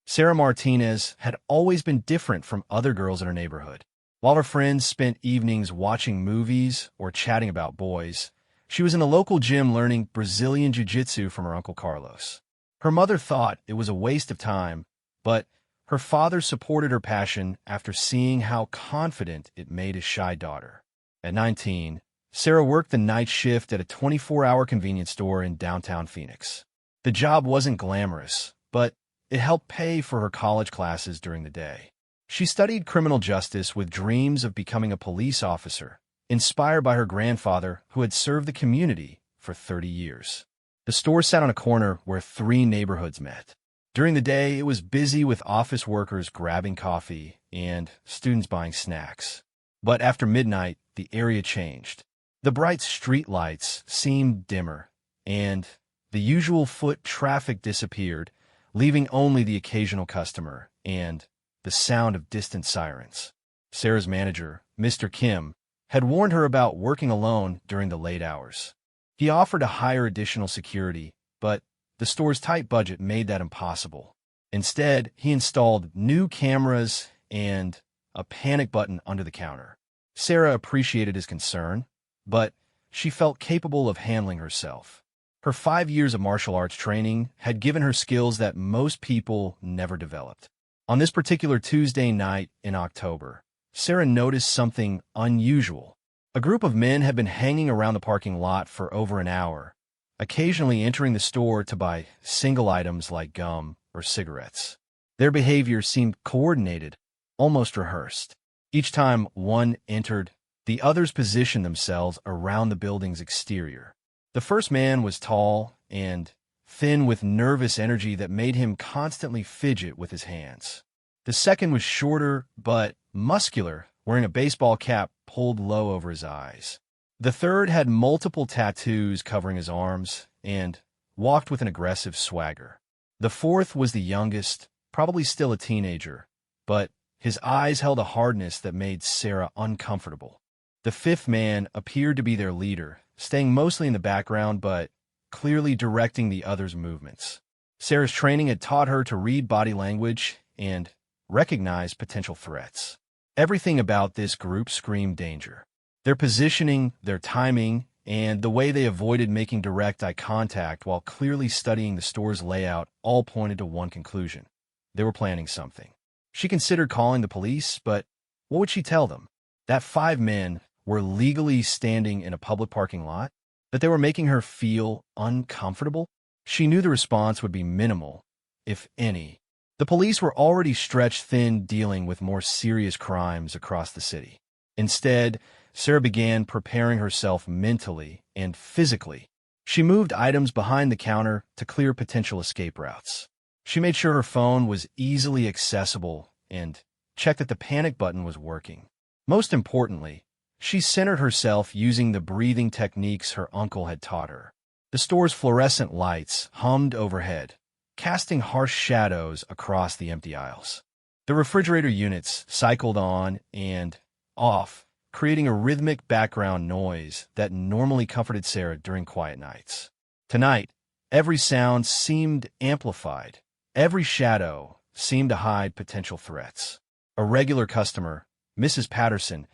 Sarah Martinez had always been different from other girls in her neighborhood. While her friends spent evenings watching movies or chatting about boys, she was in the local gym learning Brazilian Jiu-Jitsu from her Uncle Carlos. Her mother thought it was a waste of time, but her father supported her passion after seeing how confident it made his shy daughter. At 19, Sarah worked the night shift at a 24-hour convenience store in downtown Phoenix. The job wasn't glamorous, but it helped pay for her college classes during the day. She studied criminal justice with dreams of becoming a police officer, inspired by her grandfather who had served the community for 30 years. The store sat on a corner where three neighborhoods met. During the day, it was busy with office workers grabbing coffee and students buying snacks. But after midnight, the area changed. The bright street lights seemed dimmer, and the usual foot traffic disappeared, leaving only the occasional customer and the sound of distant sirens. Sarah's manager, Mr. Kim, had warned her about working alone during the late hours. He offered to hire additional security, but the store's tight budget made that impossible. Instead, he installed new cameras and a panic button under the counter. Sarah appreciated his concern, but she felt capable of handling herself. Her 5 years of martial arts training had given her skills that most people never developed. On this particular Tuesday night in October, Sarah noticed something unusual. A group of men had been hanging around the parking lot for over an hour, occasionally entering the store to buy single items like gum or cigarettes. Their behavior seemed coordinated, almost rehearsed. Each time one entered, the others positioned themselves around the building's exterior. The first man was tall and thin with nervous energy that made him constantly fidget with his hands. The second was shorter but muscular, wearing a baseball cap pulled low over his eyes. The third had multiple tattoos covering his arms and walked with an aggressive swagger. The fourth was the youngest, probably still a teenager, but his eyes held a hardness that made Sarah uncomfortable. The fifth man appeared to be their leader, staying mostly in the background but clearly directing the others' movements. Sarah's training had taught her to read body language and recognize potential threats. Everything about this group screamed danger. Their positioning, their timing, and the way they avoided making direct eye contact while clearly studying the store's layout all pointed to one conclusion. They were planning something. She considered calling the police, but what would she tell them? That 5 men were legally standing in a public parking lot? That they were making her feel uncomfortable? She knew the response would be minimal, if any. The police were already stretched thin dealing with more serious crimes across the city. Instead, Sarah began preparing herself mentally and physically. She moved items behind the counter to clear potential escape routes. She made sure her phone was easily accessible and checked that the panic button was working. Most importantly, she centered herself using the breathing techniques her uncle had taught her. The store's fluorescent lights hummed overhead, casting harsh shadows across the empty aisles. The refrigerator units cycled on and off, creating a rhythmic background noise that normally comforted Sarah during quiet nights. Tonight, every sound seemed amplified. Every shadow seemed to hide potential threats. A regular customer, Mrs. Patterson,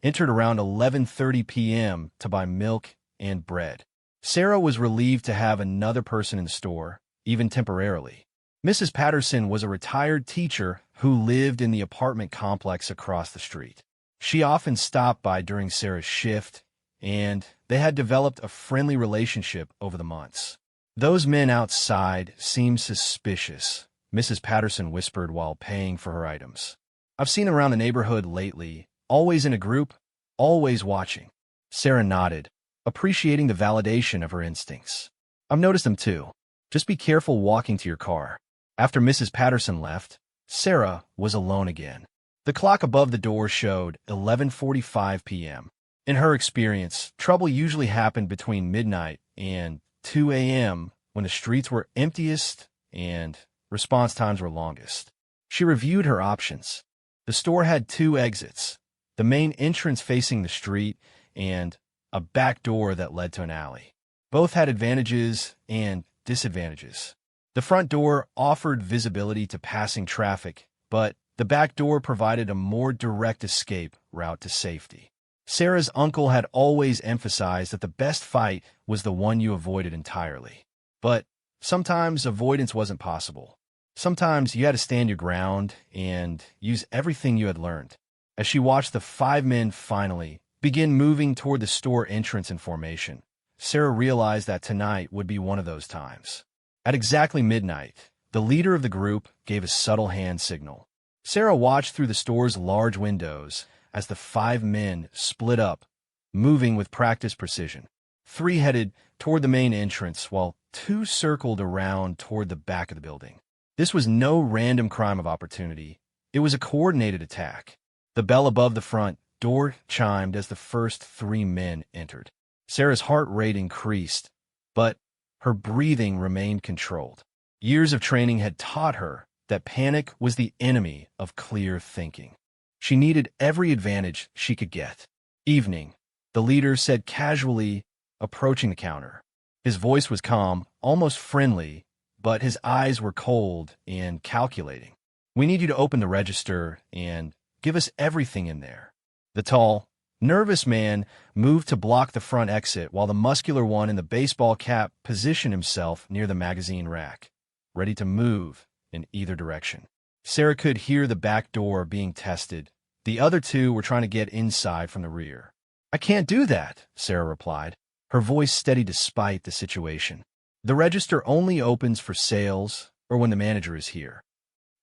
entered around 11:30 p.m. to buy milk and bread. Sarah was relieved to have another person in the store, even temporarily. Mrs. Patterson was a retired teacher who lived in the apartment complex across the street. She often stopped by during Sarah's shift, and they had developed a friendly relationship over the months. "Those men outside seem suspicious," Mrs. Patterson whispered while paying for her items. "I've seen them around the neighborhood lately, always in a group, always watching." Sarah nodded, appreciating the validation of her instincts. "I've noticed them too. Just be careful walking to your car." After Mrs. Patterson left, Sarah was alone again. The clock above the door showed 11:45 p.m. In her experience, trouble usually happened between midnight and 2 a.m. when the streets were emptiest and response times were longest. She reviewed her options. The store had 2 exits, the main entrance facing the street and a back door that led to an alley. Both had advantages and disadvantages. The front door offered visibility to passing traffic, but the back door provided a more direct escape route to safety. Sarah's uncle had always emphasized that the best fight was the one you avoided entirely. But sometimes avoidance wasn't possible. Sometimes you had to stand your ground and use everything you had learned. As she watched the 5 men finally begin moving toward the store entrance in formation, Sarah realized that tonight would be one of those times. At exactly midnight, the leader of the group gave a subtle hand signal. Sarah watched through the store's large windows as the 5 men split up, moving with practiced precision. 3 headed toward the main entrance, while 2 circled around toward the back of the building. This was no random crime of opportunity. It was a coordinated attack. The bell above the front door chimed as the first 3 men entered. Sarah's heart rate increased, but her breathing remained controlled. Years of training had taught her that panic was the enemy of clear thinking. She needed every advantage she could get. Evening, the leader said casually, approaching the counter. His voice was calm, almost friendly, but his eyes were cold and calculating. "We need you to open the register and give us everything in there." The tall, nervous man moved to block the front exit while the muscular one in the baseball cap positioned himself near the magazine rack, ready to move in either direction. Sarah could hear the back door being tested. The other 2 were trying to get inside from the rear. "I can't do that," Sarah replied, her voice steady despite the situation. "The register only opens for sales or when the manager is here."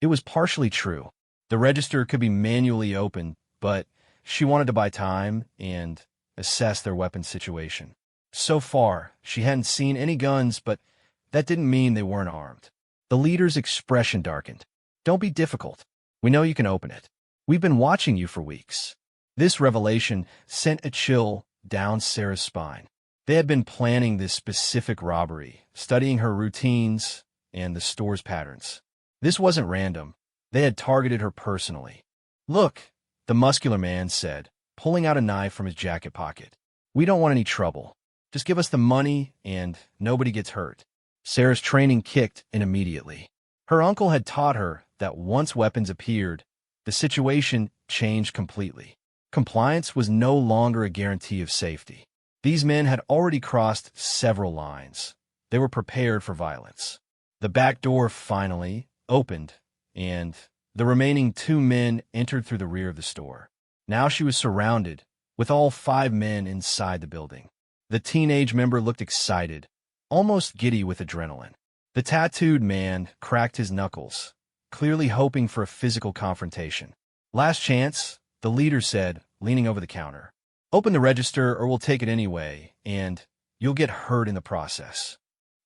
It was partially true. The register could be manually opened, but she wanted to buy time and assess their weapons situation. So far, she hadn't seen any guns, but that didn't mean they weren't armed. The leader's expression darkened. "Don't be difficult. We know you can open it. We've been watching you for weeks." This revelation sent a chill down Sarah's spine. They had been planning this specific robbery, studying her routines and the store's patterns. This wasn't random. They had targeted her personally. "Look," the muscular man said, pulling out a knife from his jacket pocket. "We don't want any trouble. Just give us the money and nobody gets hurt." Sarah's training kicked in immediately. Her uncle had taught her that once weapons appeared, the situation changed completely. Compliance was no longer a guarantee of safety. These men had already crossed several lines. They were prepared for violence. The back door finally opened, and the remaining 2 men entered through the rear of the store. Now she was surrounded, with all 5 men inside the building. The teenage member looked excited, almost giddy with adrenaline. The tattooed man cracked his knuckles, clearly hoping for a physical confrontation. "Last chance," the leader said, leaning over the counter. "Open the register or we'll take it anyway, and you'll get hurt in the process."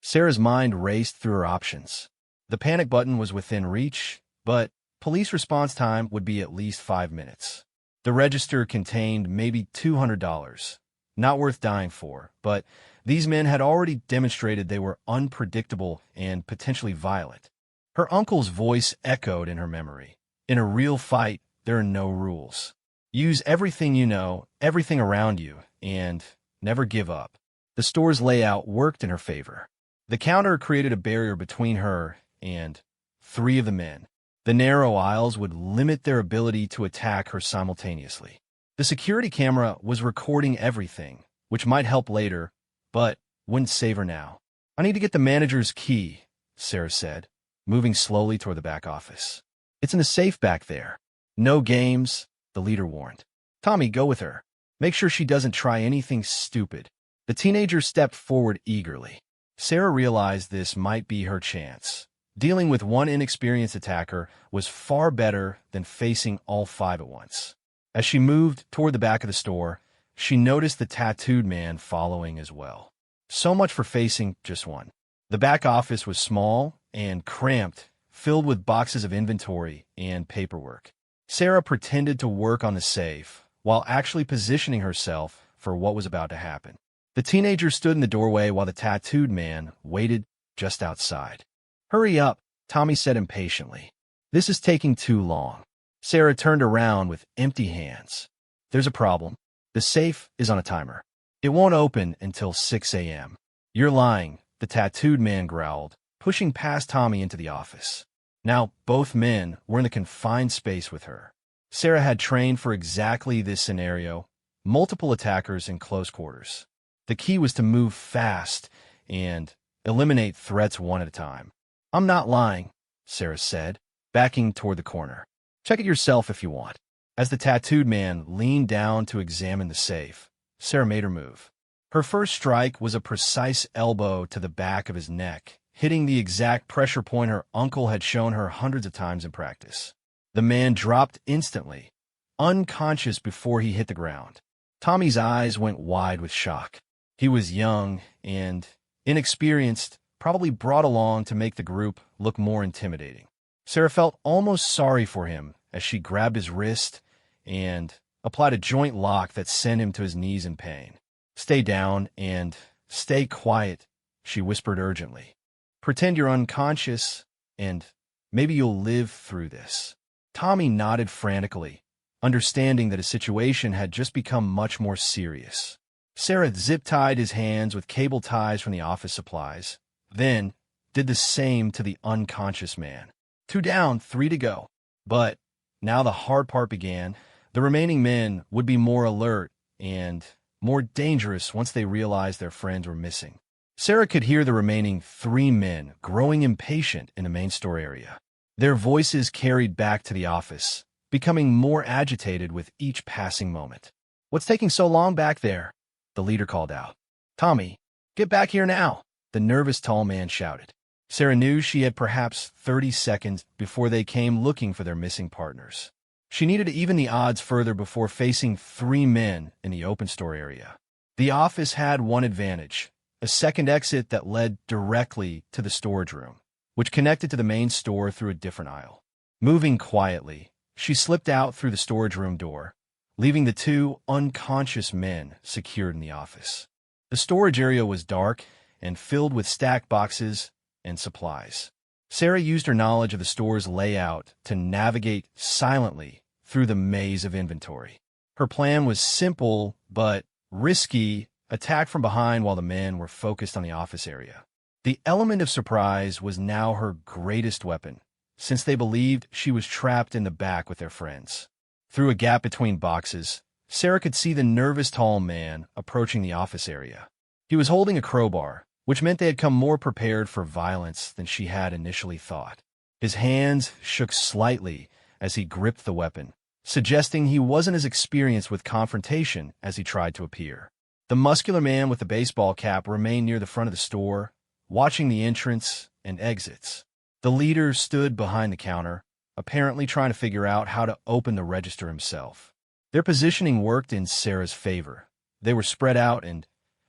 Sarah's mind raced through her options. The panic button was within reach, but police response time would be at least 5 minutes. The register contained maybe $200. Not worth dying for, but these men had already demonstrated they were unpredictable and potentially violent. Her uncle's voice echoed in her memory. "In a real fight, there are no rules. Use everything you know, everything around you, and never give up." The store's layout worked in her favor. The counter created a barrier between her and 3 of the men. The narrow aisles would limit their ability to attack her simultaneously. The security camera was recording everything, which might help later, but wouldn't save her now. "I need to get the manager's key," Sarah said, moving slowly toward the back office. "It's in the safe back there." "No games," the leader warned. "Tommy, go with her. Make sure she doesn't try anything stupid." The teenager stepped forward eagerly. Sarah realized this might be her chance. Dealing with one inexperienced attacker was far better than facing all 5 at once. As she moved toward the back of the store, she noticed the tattooed man following as well. So much for facing just one. The back office was small and cramped, filled with boxes of inventory and paperwork. Sarah pretended to work on the safe while actually positioning herself for what was about to happen. The teenager stood in the doorway while the tattooed man waited just outside. "Hurry up," Tommy said impatiently. "This is taking too long." Sarah turned around with empty hands. "There's a problem. The safe is on a timer. It won't open until 6 a.m. "You're lying," the tattooed man growled, pushing past Tommy into the office. Now, both men were in the confined space with her. Sarah had trained for exactly this scenario, multiple attackers in close quarters. The key was to move fast and eliminate threats one at a time. "I'm not lying," Sarah said, backing toward the corner. "Check it yourself if you want." As the tattooed man leaned down to examine the safe, Sarah made her move. Her first strike was a precise elbow to the back of his neck, hitting the exact pressure point her uncle had shown her hundreds of times in practice. The man dropped instantly, unconscious before he hit the ground. Tommy's eyes went wide with shock. He was young and inexperienced, probably brought along to make the group look more intimidating. Sarah felt almost sorry for him as she grabbed his wrist and applied a joint lock that sent him to his knees in pain. "Stay down and stay quiet," she whispered urgently. "Pretend you're unconscious, and maybe you'll live through this." Tommy nodded frantically, understanding that his situation had just become much more serious. Sarah zip-tied his hands with cable ties from the office supplies, then did the same to the unconscious man. 2 down, 3 to go. But now the hard part began. The remaining men would be more alert and more dangerous once they realized their friends were missing. Sarah could hear the remaining 3 men growing impatient in the main store area. Their voices carried back to the office, becoming more agitated with each passing moment. "What's taking so long back there?" the leader called out. "Tommy, get back here now," the nervous tall man shouted. Sarah knew she had perhaps 30 seconds before they came looking for their missing partners. She needed to even the odds further before facing 3 men in the open store area. The office had one advantage: a second exit that led directly to the storage room, which connected to the main store through a different aisle. Moving quietly, she slipped out through the storage room door, leaving the 2 unconscious men secured in the office. The storage area was dark and filled with stacked boxes and supplies. Sarah used her knowledge of the store's layout to navigate silently through the maze of inventory. Her plan was simple but risky: attack from behind while the men were focused on the office area. The element of surprise was now her greatest weapon, since they believed she was trapped in the back with their friends. Through a gap between boxes, Sarah could see the nervous tall man approaching the office area. He was holding a crowbar, which meant they had come more prepared for violence than she had initially thought. His hands shook slightly as he gripped the weapon, suggesting he wasn't as experienced with confrontation as he tried to appear. The muscular man with the baseball cap remained near the front of the store, watching the entrance and exits. The leader stood behind the counter, apparently trying to figure out how to open the register himself. Their positioning worked in Sarah's favor. They were spread out and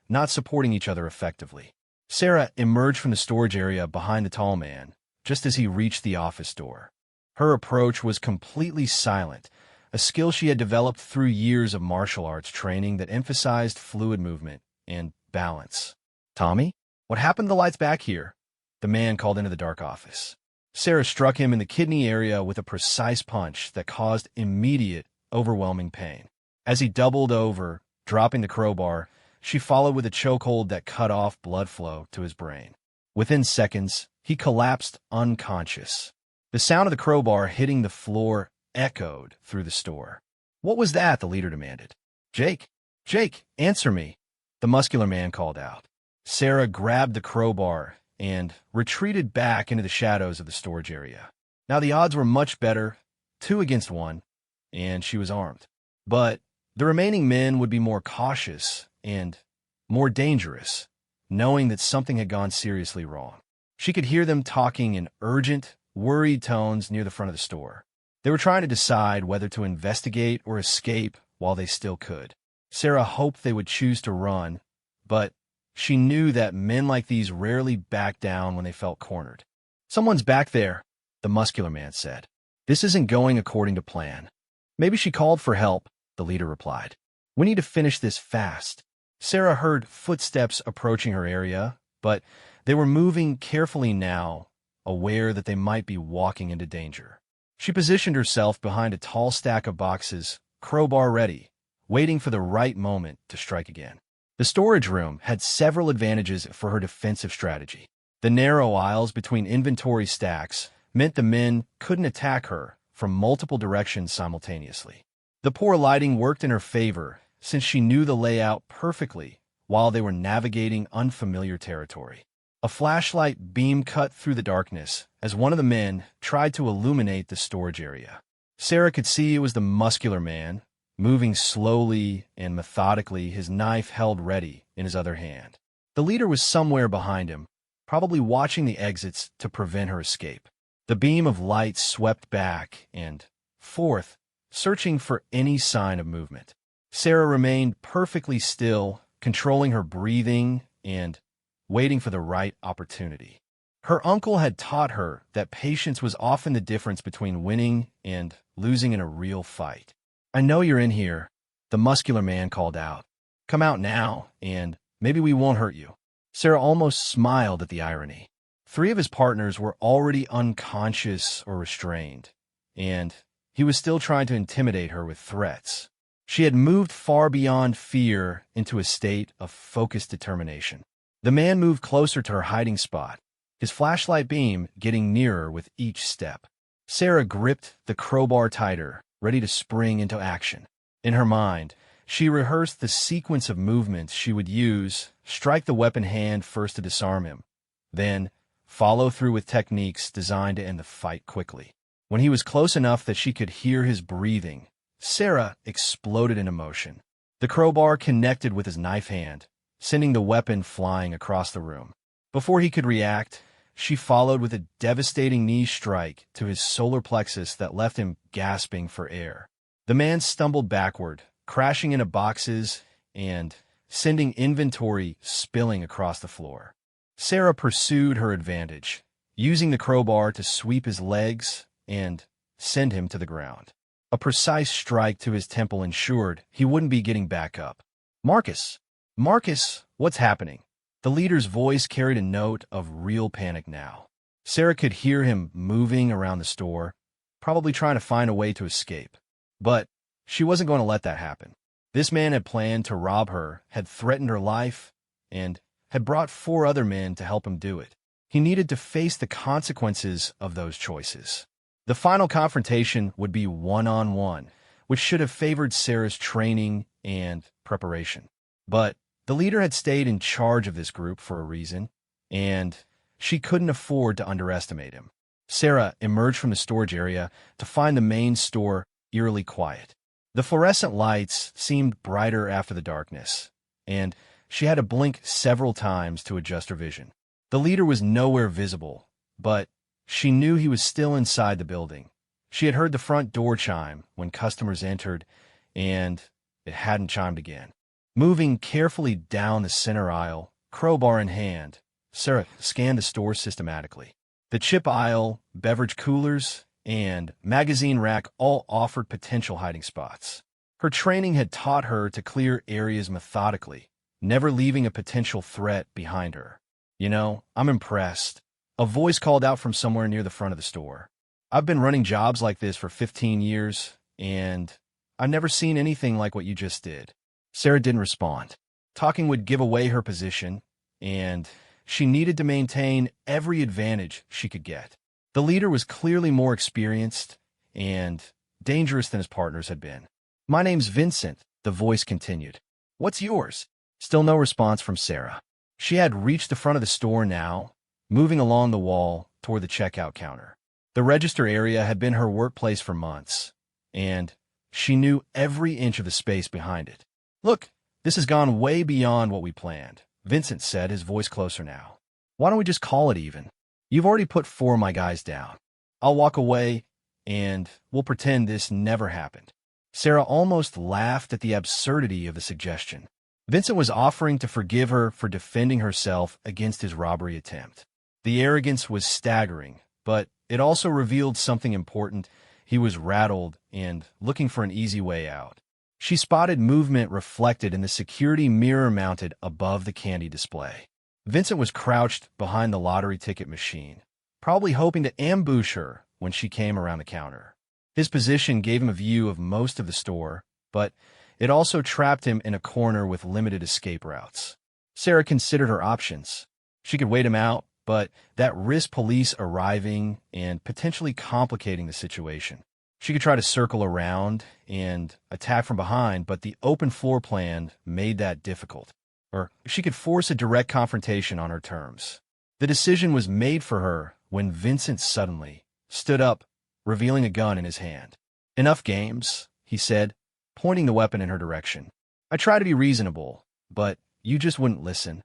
not supporting each other effectively. Sarah emerged from the storage area behind the tall man, just as he reached the office door. Her approach was completely silent, a skill she had developed through years of martial arts training that emphasized fluid movement and balance. "Tommy, what happened to the lights back here?" the man called into the dark office. Sarah struck him in the kidney area with a precise punch that caused immediate, overwhelming pain. As he doubled over, dropping the crowbar, she followed with a chokehold that cut off blood flow to his brain. Within seconds, he collapsed unconscious. The sound of the crowbar hitting the floor echoed through the store. "What was that?" the leader demanded. Jake, answer me," the muscular man called out. Sarah grabbed the crowbar and retreated back into the shadows of the storage area. Now the odds were much better, 2 against 1, and she was armed. But the remaining men would be more cautious and more dangerous, knowing that something had gone seriously wrong. She could hear them talking in urgent, worried tones near the front of the store. They were trying to decide whether to investigate or escape while they still could. Sarah hoped they would choose to run, but she knew that men like these rarely backed down when they felt cornered. "Someone's back there," the muscular man said. "This isn't going according to plan." "Maybe she called for help," the leader replied. "We need to finish this fast." Sarah heard footsteps approaching her area, but they were moving carefully now, aware that they might be walking into danger. She positioned herself behind a tall stack of boxes, crowbar ready, waiting for the right moment to strike again. The storage room had several advantages for her defensive strategy. The narrow aisles between inventory stacks meant the men couldn't attack her from multiple directions simultaneously. The poor lighting worked in her favor since she knew the layout perfectly while they were navigating unfamiliar territory. A flashlight beam cut through the darkness as one of the men tried to illuminate the storage area. Sarah could see it was the muscular man, moving slowly and methodically, his knife held ready in his other hand. The leader was somewhere behind him, probably watching the exits to prevent her escape. The beam of light swept back and forth, searching for any sign of movement. Sarah remained perfectly still, controlling her breathing and waiting for the right opportunity. Her uncle had taught her that patience was often the difference between winning and losing in a real fight. "I know you're in here," the muscular man called out. "Come out now, and maybe we won't hurt you." Sarah almost smiled at the irony. 3 of his partners were already unconscious or restrained, and he was still trying to intimidate her with threats. She had moved far beyond fear into a state of focused determination. The man moved closer to her hiding spot, his flashlight beam getting nearer with each step. Sarah gripped the crowbar tighter, ready to spring into action. In her mind, she rehearsed the sequence of movements she would use: strike the weapon hand first to disarm him, then follow through with techniques designed to end the fight quickly. When he was close enough that she could hear his breathing, Sarah exploded in emotion. The crowbar connected with his knife hand, sending the weapon flying across the room. Before he could react, she followed with a devastating knee strike to his solar plexus that left him gasping for air. The man stumbled backward, crashing into boxes and sending inventory spilling across the floor. Sarah pursued her advantage, using the crowbar to sweep his legs and send him to the ground. A precise strike to his temple ensured he wouldn't be getting back up. "Marcus! Marcus, what's happening?" The leader's voice carried a note of real panic now. Sarah could hear him moving around the store, probably trying to find a way to escape. But she wasn't going to let that happen. This man had planned to rob her, had threatened her life, and had brought 4 other men to help him do it. He needed to face the consequences of those choices. The final confrontation would be one-on-one, which should have favored Sarah's training and preparation. But the leader had stayed in charge of this group for a reason, and she couldn't afford to underestimate him. Sarah emerged from the storage area to find the main store eerily quiet. The fluorescent lights seemed brighter after the darkness, and she had to blink several times to adjust her vision. The leader was nowhere visible, but she knew he was still inside the building. She had heard the front door chime when customers entered, and it hadn't chimed again. Moving carefully down the center aisle, crowbar in hand, Sarah scanned the store systematically. The chip aisle, beverage coolers, and magazine rack all offered potential hiding spots. Her training had taught her to clear areas methodically, never leaving a potential threat behind her. "You know, I'm impressed," a voice called out from somewhere near the front of the store. "I've been running jobs like this for 15 years, and I've never seen anything like what you just did." Sarah didn't respond. Talking would give away her position, and she needed to maintain every advantage she could get. The leader was clearly more experienced and dangerous than his partners had been. "My name's Vincent," the voice continued. "What's yours?" Still no response from Sarah. She had reached the front of the store now, moving along the wall toward the checkout counter. The register area had been her workplace for months, and she knew every inch of the space behind it. "Look, this has gone way beyond what we planned," Vincent said, his voice closer now. "Why don't we just call it even? You've already put 4 of my guys down. I'll walk away, and we'll pretend this never happened." Sarah almost laughed at the absurdity of the suggestion. Vincent was offering to forgive her for defending herself against his robbery attempt. The arrogance was staggering, but it also revealed something important. He was rattled and looking for an easy way out. She spotted movement reflected in the security mirror mounted above the candy display. Vincent was crouched behind the lottery ticket machine, probably hoping to ambush her when she came around the counter. His position gave him a view of most of the store, but it also trapped him in a corner with limited escape routes. Sarah considered her options. She could wait him out, but that risked police arriving and potentially complicating the situation. She could try to circle around and attack from behind, but the open floor plan made that difficult. Or she could force a direct confrontation on her terms. The decision was made for her when Vincent suddenly stood up, revealing a gun in his hand. "Enough games," he said, pointing the weapon in her direction. "I try to be reasonable, but you just wouldn't listen."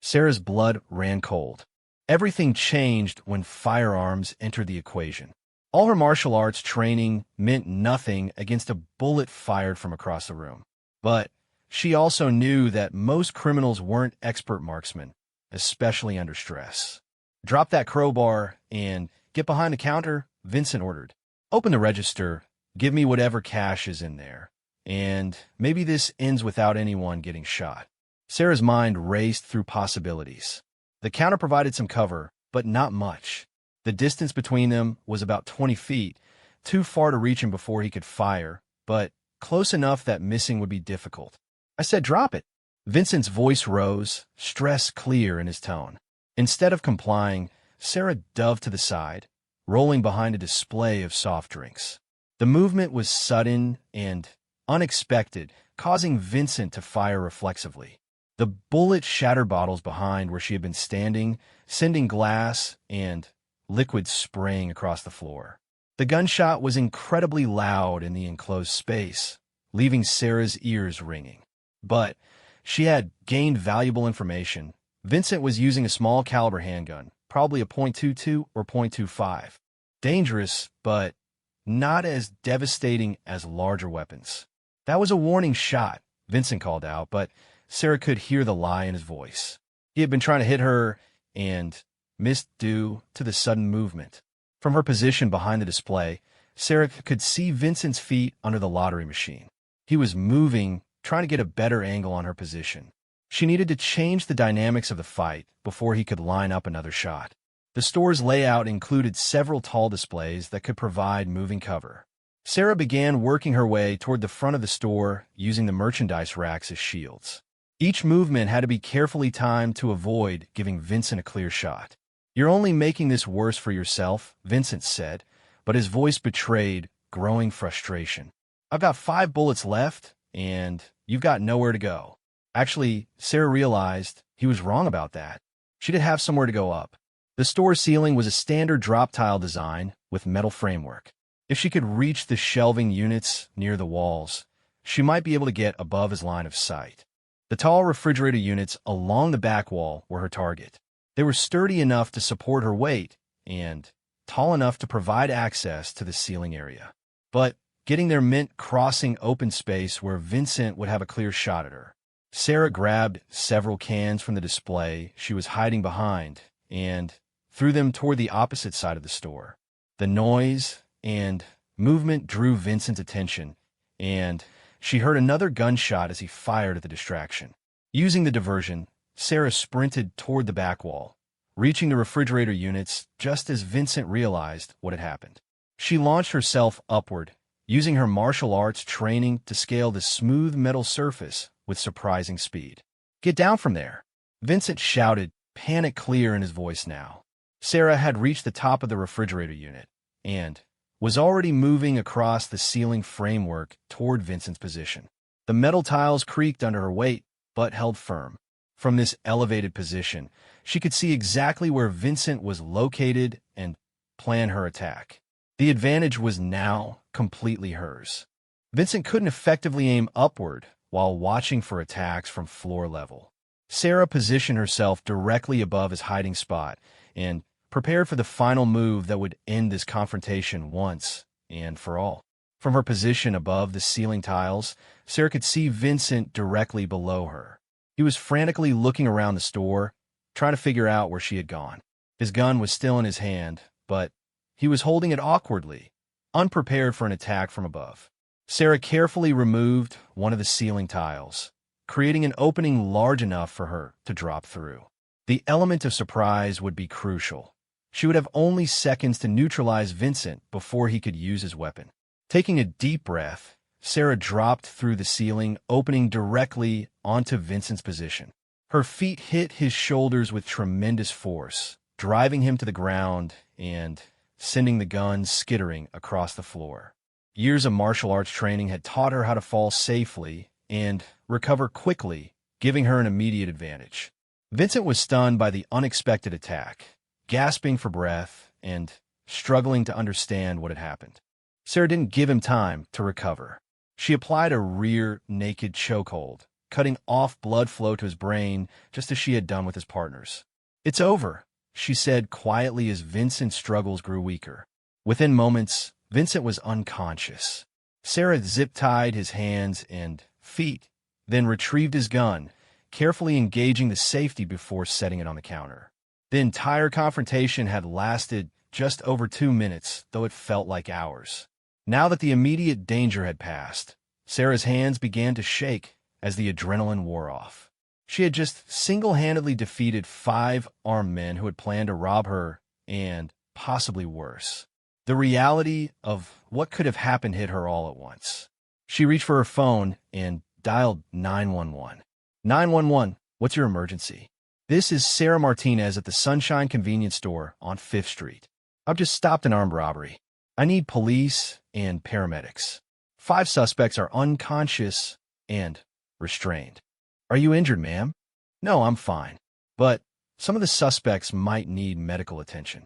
Sarah's blood ran cold. Everything changed when firearms entered the equation. All her martial arts training meant nothing against a bullet fired from across the room. But she also knew that most criminals weren't expert marksmen, especially under stress. "Drop that crowbar and get behind the counter," Vincent ordered. "Open the register, give me whatever cash is in there, and maybe this ends without anyone getting shot." Sarah's mind raced through possibilities. The counter provided some cover, but not much. The distance between them was about 20 feet, too far to reach him before he could fire, but close enough that missing would be difficult. "I said drop it." Vincent's voice rose, stress clear in his tone. Instead of complying, Sarah dove to the side, rolling behind a display of soft drinks. The movement was sudden and unexpected, causing Vincent to fire reflexively. The bullet shattered bottles behind where she had been standing, sending glass and liquid spraying across the floor. The gunshot was incredibly loud in the enclosed space, leaving Sarah's ears ringing. But she had gained valuable information. Vincent was using a small caliber handgun, probably a .22 or .25. Dangerous, but not as devastating as larger weapons. "That was a warning shot," Vincent called out, but Sarah could hear the lie in his voice. He had been trying to hit her and missed due to the sudden movement. From her position behind the display, Sarah could see Vincent's feet under the lottery machine. He was moving, trying to get a better angle on her position. She needed to change the dynamics of the fight before he could line up another shot. The store's layout included several tall displays that could provide moving cover. Sarah began working her way toward the front of the store, using the merchandise racks as shields. Each movement had to be carefully timed to avoid giving Vincent a clear shot. "You're only making this worse for yourself," Vincent said, but his voice betrayed growing frustration. "I've got 5 bullets left, and you've got nowhere to go." Actually, Sarah realized he was wrong about that. She did have somewhere to go up. The store ceiling was a standard drop tile design with metal framework. If she could reach the shelving units near the walls, she might be able to get above his line of sight. The tall refrigerator units along the back wall were her target. They were sturdy enough to support her weight and tall enough to provide access to the ceiling area. But getting there meant crossing open space where Vincent would have a clear shot at her. Sarah grabbed several cans from the display she was hiding behind and threw them toward the opposite side of the store. The noise and movement drew Vincent's attention, and she heard another gunshot as he fired at the distraction. Using the diversion, Sarah sprinted toward the back wall, reaching the refrigerator units just as Vincent realized what had happened. She launched herself upward, using her martial arts training to scale the smooth metal surface with surprising speed. "Get down from there," Vincent shouted, panic clear in his voice now. Sarah had reached the top of the refrigerator unit and was already moving across the ceiling framework toward Vincent's position. The metal tiles creaked under her weight, but held firm. From this elevated position, she could see exactly where Vincent was located and plan her attack. The advantage was now completely hers. Vincent couldn't effectively aim upward while watching for attacks from floor level. Sarah positioned herself directly above his hiding spot and prepared for the final move that would end this confrontation once and for all. From her position above the ceiling tiles, Sarah could see Vincent directly below her. He was frantically looking around the store, trying to figure out where she had gone. His gun was still in his hand, but he was holding it awkwardly, unprepared for an attack from above. Sarah carefully removed one of the ceiling tiles, creating an opening large enough for her to drop through. The element of surprise would be crucial. She would have only seconds to neutralize Vincent before he could use his weapon. Taking a deep breath, Sarah dropped through the ceiling, opening directly onto Vincent's position. Her feet hit his shoulders with tremendous force, driving him to the ground and sending the gun skittering across the floor. Years of martial arts training had taught her how to fall safely and recover quickly, giving her an immediate advantage. Vincent was stunned by the unexpected attack, gasping for breath and struggling to understand what had happened. Sarah didn't give him time to recover. She applied a rear naked chokehold, cutting off blood flow to his brain just as she had done with his partners. "It's over," she said quietly as Vincent's struggles grew weaker. Within moments, Vincent was unconscious. Sarah zip-tied his hands and feet, then retrieved his gun, carefully engaging the safety before setting it on the counter. The entire confrontation had lasted just over 2 minutes, though it felt like hours. Now that the immediate danger had passed, Sarah's hands began to shake as the adrenaline wore off. She had just single-handedly defeated 5 armed men who had planned to rob her, and possibly worse. The reality of what could have happened hit her all at once. She reached for her phone and dialed 911. 911, what's your emergency? This is Sarah Martinez at the Sunshine Convenience Store on 5th Street. I've just stopped an armed robbery. I need police and paramedics. 5 suspects are unconscious and restrained. Are you injured, ma'am? No, I'm fine. But some of the suspects might need medical attention.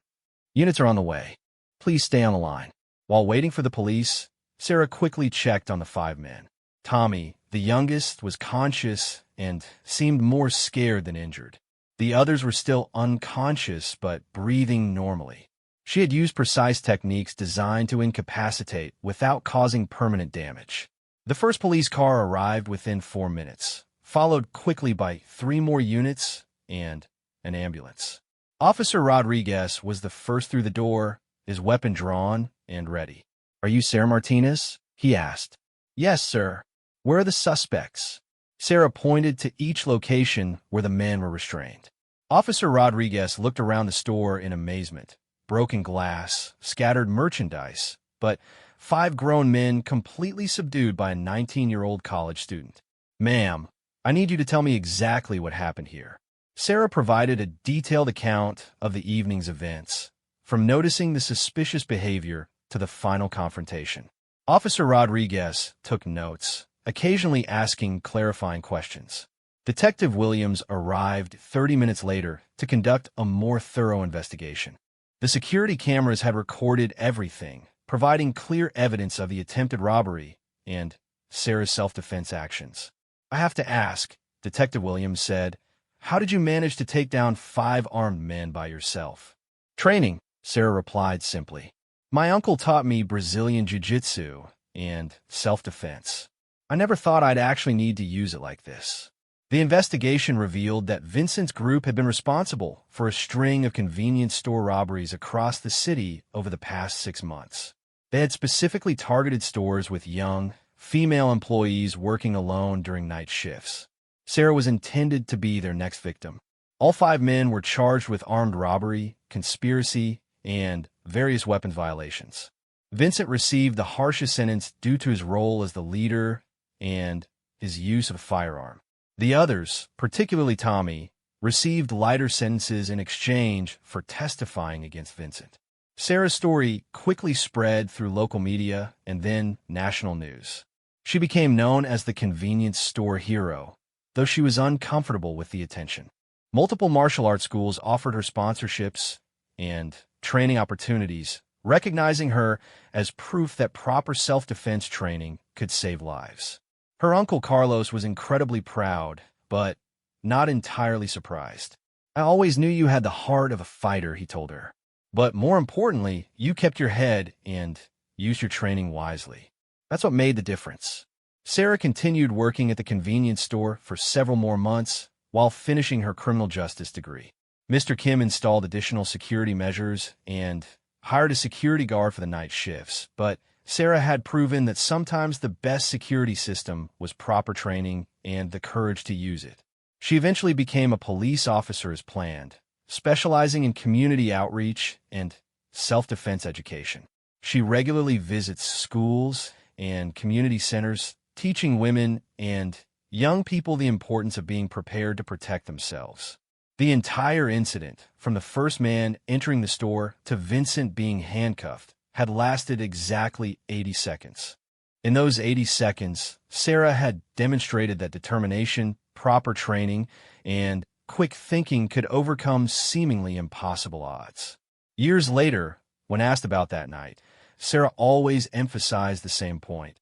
Units are on the way. Please stay on the line. While waiting for the police, Sarah quickly checked on the 5 men. Tommy, the youngest, was conscious and seemed more scared than injured. The others were still unconscious but breathing normally. She had used precise techniques designed to incapacitate without causing permanent damage. The first police car arrived within 4 minutes, followed quickly by 3 more units and an ambulance. Officer Rodriguez was the first through the door, his weapon drawn and ready. "Are you Sarah Martinez?" he asked. "Yes, sir." "Where are the suspects?" Sarah pointed to each location where the men were restrained. Officer Rodriguez looked around the store in amazement. Broken glass, scattered merchandise, but 5 grown men completely subdued by a 19-year-old college student. "Ma'am, I need you to tell me exactly what happened here." Sarah provided a detailed account of the evening's events, from noticing the suspicious behavior to the final confrontation. Officer Rodriguez took notes, occasionally asking clarifying questions. Detective Williams arrived 30 minutes later to conduct a more thorough investigation. The security cameras had recorded everything, providing clear evidence of the attempted robbery and Sarah's self-defense actions. "I have to ask," Detective Williams said, "how did you manage to take down 5 armed men by yourself?" "Training," Sarah replied simply. "My uncle taught me Brazilian jiu-jitsu and self-defense. I never thought I'd actually need to use it like this." The investigation revealed that Vincent's group had been responsible for a string of convenience store robberies across the city over the past 6 months. They had specifically targeted stores with young, female employees working alone during night shifts. Sarah was intended to be their next victim. All 5 men were charged with armed robbery, conspiracy, and various weapons violations. Vincent received the harshest sentence due to his role as the leader and his use of a firearm. The others, particularly Tommy, received lighter sentences in exchange for testifying against Vincent. Sarah's story quickly spread through local media and then national news. She became known as the convenience store hero, though she was uncomfortable with the attention. Multiple martial arts schools offered her sponsorships and training opportunities, recognizing her as proof that proper self-defense training could save lives. Her uncle Carlos was incredibly proud, but not entirely surprised. "I always knew you had the heart of a fighter," he told her. "But more importantly, you kept your head and used your training wisely. That's what made the difference." Sarah continued working at the convenience store for several more months while finishing her criminal justice degree. Mr. Kim installed additional security measures and hired a security guard for the night shifts, but Sarah had proven that sometimes the best security system was proper training and the courage to use it. She eventually became a police officer as planned, specializing in community outreach and self-defense education. She regularly visits schools and community centers, teaching women and young people the importance of being prepared to protect themselves. The entire incident, from the first man entering the store to Vincent being handcuffed, had lasted exactly 80 seconds. In those 80 seconds, Sarah had demonstrated that determination, proper training, and quick thinking could overcome seemingly impossible odds. Years later, when asked about that night, Sarah always emphasized the same point.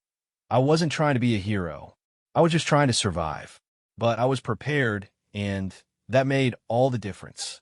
I wasn't trying to be a hero. I was just trying to survive. But I was prepared, and that made all the difference.